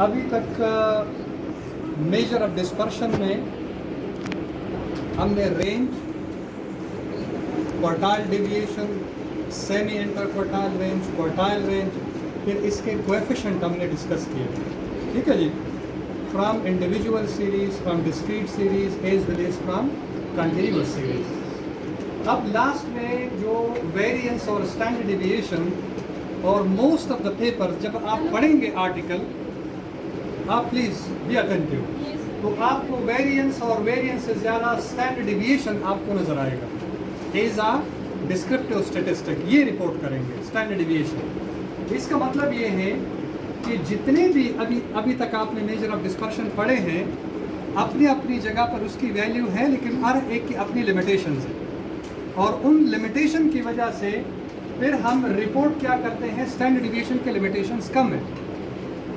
अभी तक measure of dispersion में हमने range, quartile deviation, semi inter quartile range, quartile range, फिर इसके कोएफिशिएंट हमने डिस्कस किए। ठीक है जी, from individual series, from discrete series as well as from continuous series. अब लास्ट में जो वेरिएंस और स्टैंडर्ड डेविएशन और मोस्ट ऑफ द पेपर जब आप पढ़ेंगे आर्टिकल, आप प्लीज़ बी अटेंटिव, तो आपको वेरिएंस और वेरिएंस से ज़्यादा स्टैंडर्ड डेविएशन आपको नज़र आएगा। एज आ डिस्क्रिप्टिव स्टेटिस्टिक ये रिपोर्ट करेंगे स्टैंडर्ड डेविएशन। इसका मतलब ये है कि जितने भी अभी तक आपने मेजर ऑफ डिस्पर्शन पढ़े हैं, अपनी अपनी जगह पर उसकी वैल्यू है, लेकिन हर एक की अपनी लिमिटेशंस है, और उन लिमिटेशन की वजह से फिर हम रिपोर्ट क्या करते हैं, स्टैंडर्ड डेविएशन के लिमिटेशंस कम है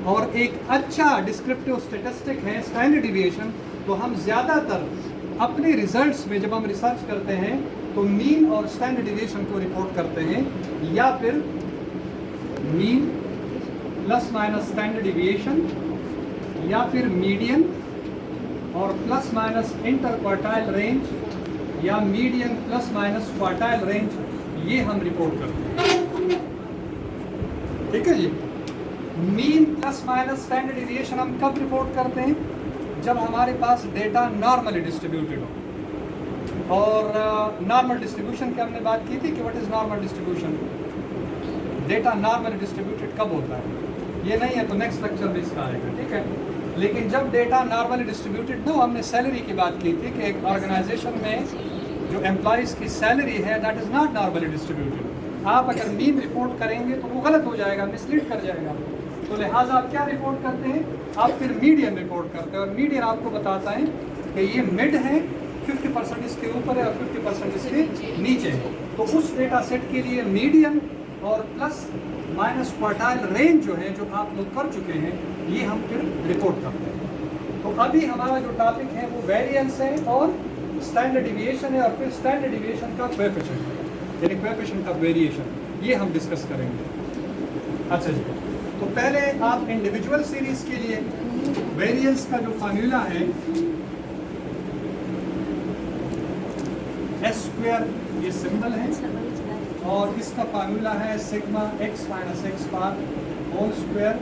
और एक अच्छा डिस्क्रिप्टिव स्टेटिस्टिक है स्टैंडर्ड डेविएशन, तो हम ज़्यादातर अपने रिजल्ट्स में जब हम रिसर्च करते हैं तो मीन और स्टैंडर्ड डेविएशन को रिपोर्ट करते हैं, या फिर mean plus minus standard deviation, या फिर मीडियन और plus minus inter quartile range, या median plus minus quartile range, ये हम रिपोर्ट करते हैं। ठीक है जी, mean plus minus standard deviation हम कब रिपोर्ट करते हैं, जब हमारे पास डेटा नॉर्मली डिस्ट्रीब्यूटेड हो। और नॉर्मल डिस्ट्रीब्यूशन की हमने बात की थी कि what is normal distribution. Data normally distributed कब होता है, ये नहीं है तो नेक्स्ट लेक्चर में इसका आएगा। ठीक है, लेकिन जब डेटा नॉर्मली डिस्ट्रीब्यूटेड ना, हमने सैलरी की बात की थी कि एक ऑर्गेनाइजेशन में जो एम्प्लॉइज़ की सैलरी है that is not normally distributed. आप अगर मीन रिपोर्ट करेंगे तो वो गलत हो जाएगा, मिसलीड कर जाएगा, तो लिहाजा आप क्या रिपोर्ट करते हैं, आप फिर मीडियन रिपोर्ट करते हैं, और मीडियन आपको बताता है कि ये मिड है, 50% इसके ऊपर है और 50% इसके नीचे है। तो उस डेटा सेट के लिए मीडियन और प्लस माइनस क्वार्टाइल रेंज जो है, जो आप लोग कर चुके हैं, ये हम फिर रिपोर्ट करते हैं। तो अभी हमारा जो टॉपिक है वो वेरिएंस है और स्टैंडर्ड डेविएशन है, और फिर स्टैंडर्ड डेविएशन का कोएफिशिएंट है, यानी कोएफिशिएंट ऑफ वेरिएशन, ये हम डिस्कस करेंगे। अच्छा जी, तो पहले आप इंडिविजुअल सीरीज के लिए वेरिएंस का जो फार्मूला है, एस स्क्वायर ये सिंबल है, और इसका फार्मूला है sigma x minus x bar whole square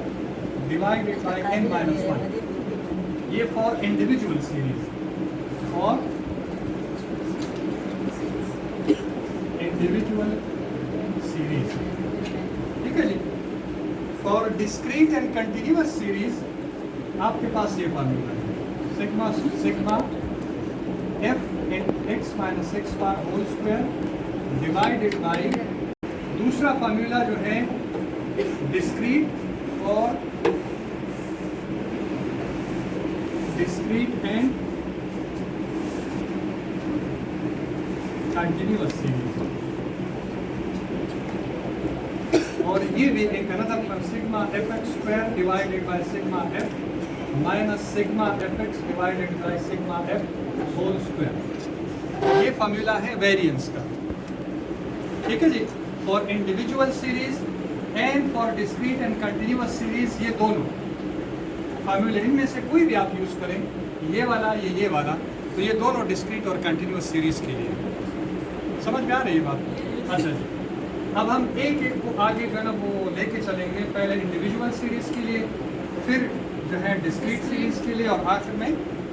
divided by N minus 1। ये for individual series, for individual series. ठीक है जी, for discrete and continuous series आपके पास ये फार्मूला है, sigma f x minus x bar whole square divided by, दूसरा formula जो है डिस्क्रीट और डिस्क्रीट एंड कंटिन्यूअस सीरीज, और ये भी एक अनदर पर sigma f x square divided by sigma f minus sigma f x divided by sigma f whole square. ये फार्मूला है वेरिएंस का। ठीक है जी, for individual series and for discrete and continuous series, ये दोनों फार्मूले, इनमें से कोई भी आप यूज़ करें, ये वाला ये वाला, तो ये दोनों डिस्क्रीट और कंटिन्यूअस सीरीज के लिए। समझ में आ रही है बात? अच्छा जी, अब हम एक एक को आगे जो है ना वो लेके चलेंगे, पहले इंडिविजुअल सीरीज के लिए, फिर जो है डिस्क्रीट सीरीज के लिए, और आखिर में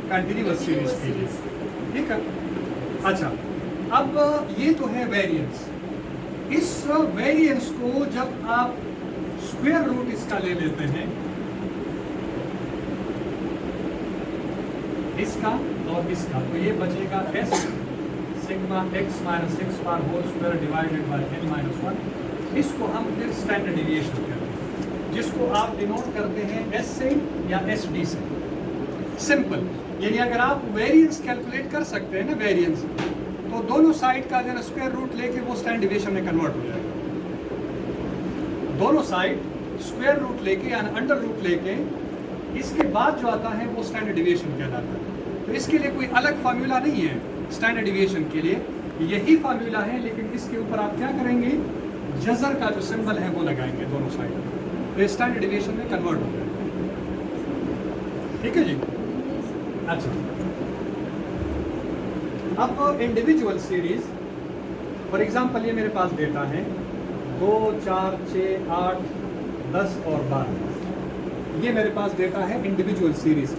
कंटिन्यूअस सीरीज के लिए। ठीक है, अच्छा, अब ये तो है वेरिएंस। इस वेरिएंस को जब आप स्क्वायर रूट इसका ले लेते हैं, इसका और इसका, तो ये बचेगा S sigma x minus x bar whole square divided by N minus 1। इसको हम फिर स्टैंडर्ड डेविएशन करते हैं, जिसको आप डिनोट करते हैं एस से या एस डी से। सिंपल, यानी अगर आप वेरिएंस कैलकुलेट कर सकते हैं ना, वेरिएंस, तो दोनों साइड का अगर स्क्वायर रूट लेके वो स्टैंडर्ड डेविएशन में कन्वर्ट हो जाएगा। दोनों साइड स्क्वायर रूट लेके या अंडर रूट लेके, इसके बाद जो आता है वो स्टैंडर्ड डेविएशन कहलाता है। तो इसके लिए कोई अलग फार्मूला नहीं है स्टैंडर्ड डेविएशन के लिए, यही फार्मूला है, लेकिन इसके ऊपर आप क्या करेंगे, जजर का जो सिंबल है वो लगाएंगे दोनों साइड, तो स्टैंडर्ड डेविएशन में कन्वर्ट हो जाएगा। ठीक है जी। अच्छा, अब इंडिविजुअल सीरीज, फॉर एग्जांपल ये मेरे पास डेटा है 2, 4, 6, 8, 10 और 12, ये मेरे पास डेटा है इंडिविजुअल सीरीज।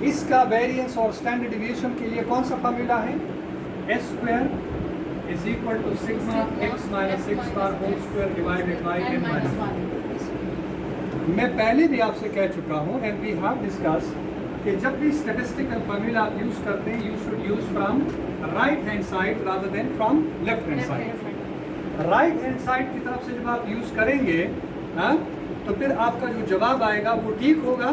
इसका वेरिएंस और स्टैंडर्ड डिविएशन के लिए कौन सा फॉर्मूला है? S square is equal to sigma x minus x bar whole square divided by N minus 1। मैं पहले भी आपसे कह चुका हूँ एंड वी हैव डिस्कस कि जब भी स्टैटिस्टिकल फॉर्मूला आप यूज करते हैं, you should use from right hand side rather than from left hand side. Right hand side की तरफ से जब आप यूज करेंगे तो फिर आपका जो जवाब आएगा वो ठीक होगा,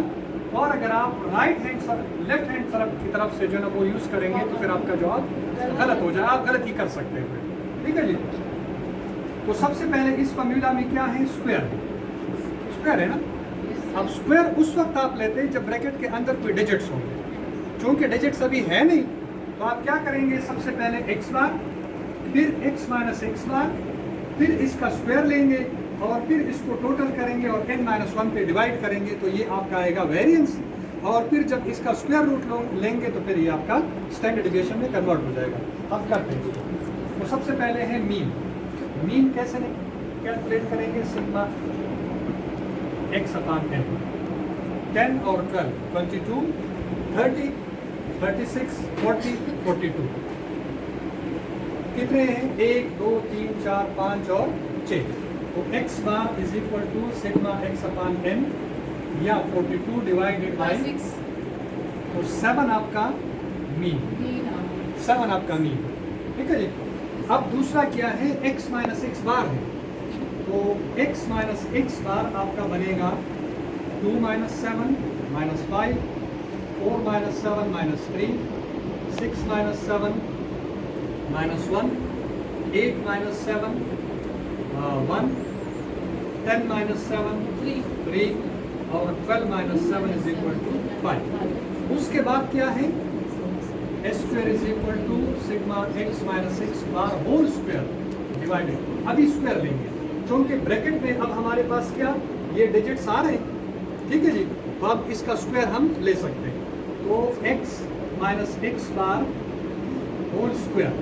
और अगर आप लेफ्ट हैंड की तरफ से जो है वो यूज करेंगे तो फिर आपका जवाब गलत हो जाए, आप गलत ही कर सकते हैं। ठीक है जी। तो सबसे पहले इस फॉर्मूला में क्या है? स्क्वायर है ना। अब स्क्वायर उस वक्त आप लेते हैं जब ब्रैकेट के अंदर कोई डिजिट्स होंगे। चूंकि डिजिट्स अभी है नहीं तो आप क्या करेंगे? सबसे पहले एक्स बार, फिर एक्स माइनस एक्स बार, फिर इसका स्क्वायर लेंगे और फिर इसको टोटल करेंगे और n माइनस 1 पे डिवाइड करेंगे तो ये आपका आएगा वेरिएंस, और फिर जब इसका स्क्वायर रूट लेंगे तो फिर ये आपका स्टैंडर्ड डिविएशन में कन्वर्ट हो जाएगा। अब करते हैं। तो सबसे पहले है मीन कैसे कैलकुलेट करेंगे? सिग्मा x अपॉन n, 10 और 12, 22, 30, 36, 40, 42 कितने हैं? 1, 2, 3, 4, 5 और 6। तो x bar is equal to sigma x upon n या 42 डिवाइडेड बाई 6। तो 7 आपका मीन, 7 आपका मीन। ठीक है जी। अब दूसरा क्या है? x माइनस एक्स बार है, तो x माइनस एक्स बार आपका बनेगा 2 minus 7 minus 5, 4 minus 7 minus 3, 6 minus 7 minus 1, 8 minus 7 1, 10 minus 7 3 और 12 माइनस 7 इज इक्वल टू 5। उसके बाद क्या है? S square is equal to sigma x minus x bar whole square divided, अभी स्क्वायर लेंगे क्योंकि ब्रैकेट में अब हमारे पास क्या ये डिजिट्स आ रहे हैं। ठीक है जी। तो अब इसका स्क्वायर हम ले सकते हैं, तो x minus x bar whole square,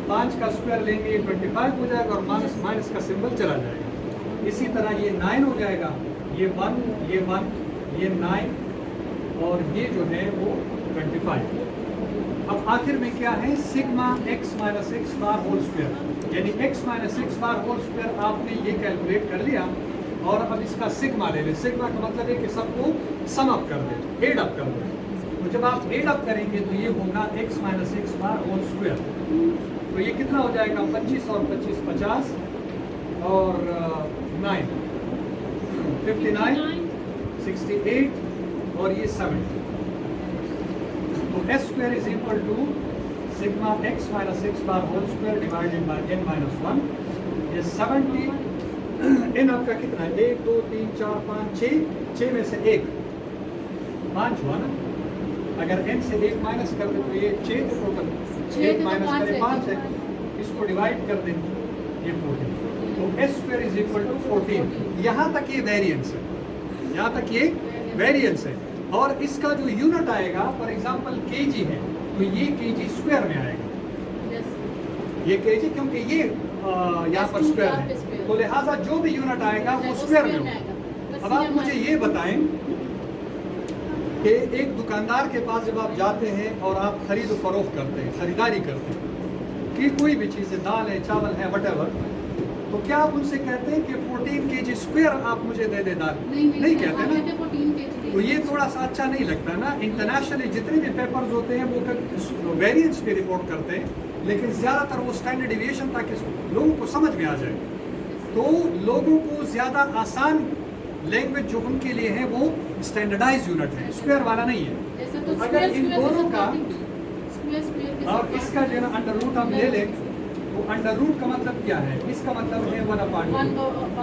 5 का स्क्वायर लेंगे 25 हो जाएगा और माइनस का सिंबल चला जाएगा। इसी तरह ये 9 हो जाएगा, ये 1, ये 9 और ये जो है वो 25। अब आखिर में क्या है? Sigma x minus x bar whole square, यानी x minus x bar whole square आपने ये कैलकुलेट कर लिया और अब इसका सिग्मा ले लें। सिग्मा का मतलब है कि सबको सम अप कर दें, एड अप कर दें। तो जब आप एड अप करेंगे तो ये होगा x minus x bar whole square. तो ये कितना हो जाएगा? 25 और 25 50 और 9 59, 68 और ये 70। तो S square is equal to sigma x minus x bar whole square divided by n minus 1। ये 70 n आपका कितना है? 1, 2, 3, 4, 5, 6 में से 1 5 हुआ ना। अगर n से 1 माइनस कर दें तो ये 6 टोटल, 1 माइनस करें 5 है, इसको डिवाइड कर दें ये 14। तो S square is equal to 14। यहाँ तक ये वेरिएंस है, यहाँ तक ये वेरिएंस है। और इसका जो यूनिट आएगा फॉर एग्जांपल केजी है तो ये केजी स्क्वायर में आएगा। ये केजी क्योंकि ये यहाँ पर स्क्वायर है तो लिहाजा जो भी यूनिट आएगा वो स्क्वायर में होगा। अब आप मुझे ये बताएं कि एक दुकानदार के पास जब आप जाते हैं और आप खरीद फरोख्त करते हैं, खरीदारी करते हैं कि कोई भी चीज़ है, दाल है, चावल है, वटेवर, तो क्या आप उनसे कहते हैं कि 14 kg स्क्वायर आप मुझे दे दे दाल? नहीं कहते ना। तो ये थोड़ा सा अच्छा नहीं लगता ना। इंटरनेशनली जितने भी पेपर्स होते हैं वो वेरिएंस पे रिपोर्ट करते हैं, लेकिन ज़्यादातर वो स्टैंडर्ड डिविएशन ताकि लोगों को समझ में आ जाए। तो लोगों को ज़्यादा आसान लैंग्वेज जो उनके लिए है वो स्टैंडर्डाइज यूनिट है, स्क्वायर वाला नहीं है। तो अगर इन दोनों का और इसका जो है ना अंडर रूट हम ले लें तो अंडर रूट का मतलब क्या है? इसका मतलब है 1/2।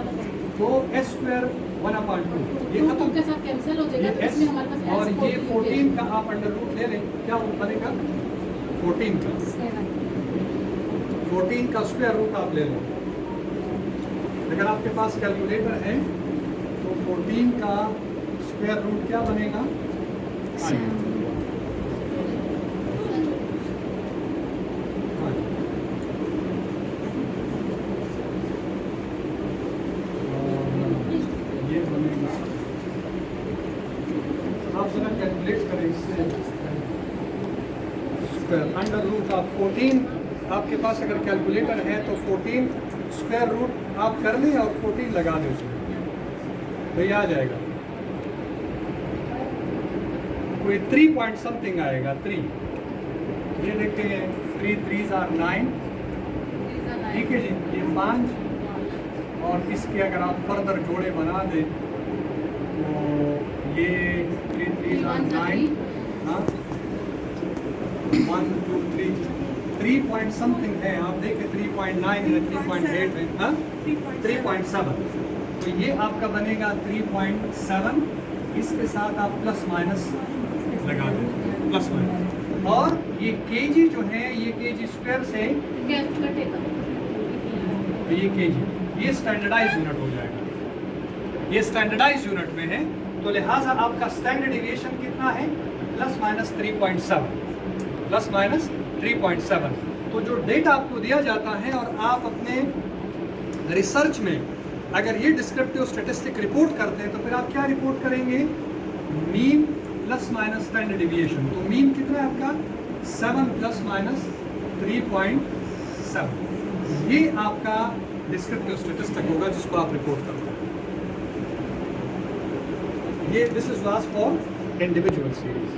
तो एस स्क्वायर 1/2 ये खत्म के साथ कैंसिल हो जाएगा, तो इसमें हमारे पास और ये 14 का आप अंडर रूट ले लें, क्या बनेगा? 14 का 14 का स्क्वायर रूट आप ले लें। अगर आपके पास कैलकुलेटर है तो 14 का स्क्वायर रूट क्या बनेगा? ये बनेगा, आप जरा कैलकुलेट करें इससे। स्क्वायर अंडर रूट ऑफ 14, आपके पास अगर कैलकुलेटर है तो 14 स्क्वायर रूट आप कर लें और 14 लगा दें उसमें, तो ये आ जाएगा कोई 3 पॉइंट समथिंग आएगा। 3, ये देखते हैं 3 3s are 9, ठीक है जी, ये 5, और इसके अगर आप फर्दर जोड़े बना दें तो ये 3 3s are 9, हाँ 1 2 3 3 पॉइंट समथिंग है, आप देखें 3.9 है, 3.8 है, हाँ 3.7, तो ये आपका बनेगा 3.7। इसके साथ आप प्लस माइनस लगा दें, प्लस माइनस, और ये केजी जो है ये केजी स्क्वायर से, तो ये केजी, ये स्टैंडर्डाइज यूनिट हो जाएगा, ये स्टैंडर्डाइज यूनिट में है, तो लिहाजा आपका स्टैंडर्ड डेविएशन कितना है? Plus minus 3.7, plus minus 3.7। तो जो डेटा आपको दिया जाता है और आप अपने रिसर्च में अगर ये डिस्क्रिप्टिव स्टैटिस्टिक रिपोर्ट करते हैं तो फिर आप क्या रिपोर्ट करेंगे? Mean plus minus standard deviation. तो मीन कितना है आपका? 7 प्लस माइनस 3.7, ये आपका डिस्क्रिप्टिव स्टैटिस्टिक होगा जिसको आप रिपोर्ट करते हैं। ये this is was for individual series.